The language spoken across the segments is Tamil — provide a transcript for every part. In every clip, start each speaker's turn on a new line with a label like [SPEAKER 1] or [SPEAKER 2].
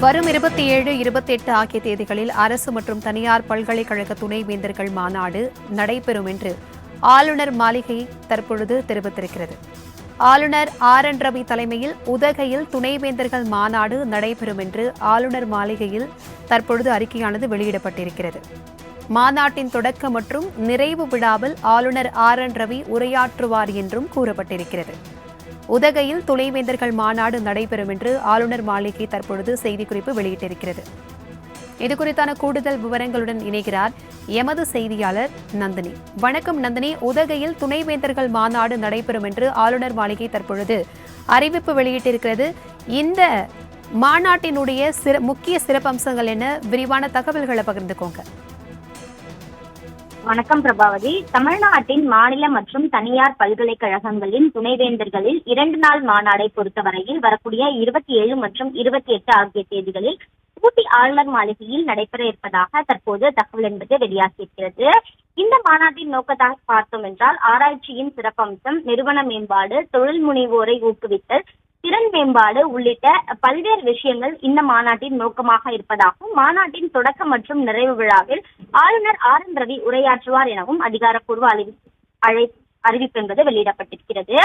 [SPEAKER 1] வரும் 27, 28 ஆகிய தேதிகளில் அரசு மற்றும் தனியார் பல்கலைக்கழக துணைவேந்தர்கள் மாநாடு நடைபெறும் என்று ஆளுநர் மாளிகை தற்பொழுது தெரிவித்திருக்கிறது. ஆளுநர் ஆர்.என். ரவி தலைமையில் உதகையில் துணைவேந்தர்கள் மாநாடு நடைபெறும் என்று ஆளுநர் மாளிகையில் தற்பொழுது அறிக்கையானது வெளியிடப்பட்டிருக்கிறது. மாநாட்டின் தொடக்க மற்றும் நிறைவு விழாவில் ஆளுநர் ஆர்.என். ரவி உரையாற்றுவார் என்றும் கூறப்பட்டிருக்கிறது. உதகையில் துணைவேந்தர்கள் மாநாடு நடைபெறும் என்று ஆளுநர் மாளிகை தற்பொழுது செய்திக்குறிப்பு வெளியிட்டிருக்கிறது. இதுகுறித்தான கூடுதல் விவரங்களுடன் இணைகிறார் எமது செய்தியாளர் நந்தினி. வணக்கம் நந்தினி. உதகையில் துணைவேந்தர்கள் மாநாடு நடைபெறும் என்று ஆளுநர் மாளிகை தற்பொழுது அறிவிப்பு வெளியிட்டிருக்கிறது. இந்த மாநாட்டினுடைய முக்கிய சிறப்பம்சங்கள் என்ன? விரிவான தகவல்களை பகிர்ந்துக்கோங்க.
[SPEAKER 2] வணக்கம் பிரபாவதி. தமிழ்நாட்டின் மாநில மற்றும் தனியார் பல்கலைக்கழகங்களின் துணைவேந்தர்களில் 2 நாள் மாநாடை பொறுத்தவரையில் வரக்கூடிய 27 மற்றும் 28 ஆகிய தேதிகளில் ஊட்டி ஆளுநர் மாளிகையில் நடைபெற இருப்பதாக தற்போது தகவல் என்பது வெளியாகியிருக்கிறது. இந்த மாநாட்டின் நோக்கத்தாக பார்த்தோம் என்றால் ஆராய்ச்சியின் சிறப்பம்சம், நிறுவன மேம்பாடு, தொழில் முனைவோரை ஊக்குவித்தல், திறன் மேம்பாடு உள்ளிட்ட பல்வேறு விஷயங்கள் இந்த மாநாட்டின் நோக்கமாக இருப்பதாகவும் மாநாட்டின் தொடக்க மற்றும் நிறைவு விழாவில் ஆளுநர் ஆர்.என். ரவி உரையாற்றுவார் எனவும் அதிகாரப்பூர்வ அறிவிப்பு என்பது வெளியிடப்பட்டிருக்கிறது.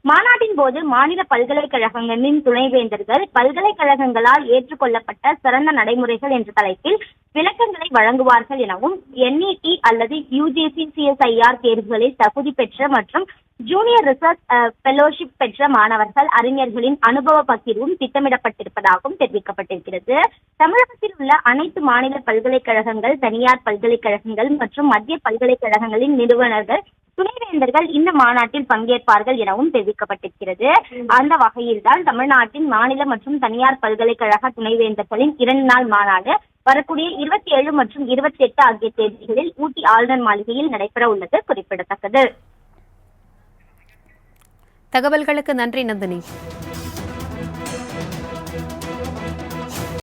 [SPEAKER 2] மாநாட்டின் போது மாநில பல்கலைக்கழகங்களின் துணைவேந்தர்கள் பல்கலைக்கழகங்களால் ஏற்றுக்கொள்ளப்பட்ட சிறந்த நடைமுறைகள் என்ற தலைப்பில் விளக்கங்களை வழங்குவார்கள் எனவும் NET அல்லது UGC CSIR தேர்வுகளில் தகுதி பெற்ற மற்றும் ஜூனியர் ரிசர்ச் ஃபெலோஷிப் பெற்ற மாணவர்கள் அறிஞர்களின் அனுபவ பகிர்வும் திட்டமிடப்பட்டிருப்பதாகவும் தெரிவிக்கப்பட்டிருக்கிறது. தமிழகத்தில் உள்ள அனைத்து மாநில பல்கலைக்கழகங்கள், தனியார் பல்கலைக்கழகங்கள் மற்றும் மத்திய பல்கலைக்கழகங்களின் நிறுவனர்கள் துணைவேந்தர்கள் இந்த மாநாட்டில் பங்கேற்பார்கள் எனவும் தெரிவிக்கப்பட்டிருக்கிறது. அந்த வகையில்தான் தமிழ்நாட்டின் மாநில மற்றும் தனியார் பல்கலைக்கழக துணைவேந்தர்களின் 2 நாள் மாநாடு வரக்கூடிய 27 மற்றும் 28 ஆகிய தேதிகளில் ஊட்டி ஆளுநர் மாளிகையில் நடைபெற உள்ளது குறிப்பிடத்தக்கது.
[SPEAKER 1] தகவல்களுக்கு நன்றி நந்தினி.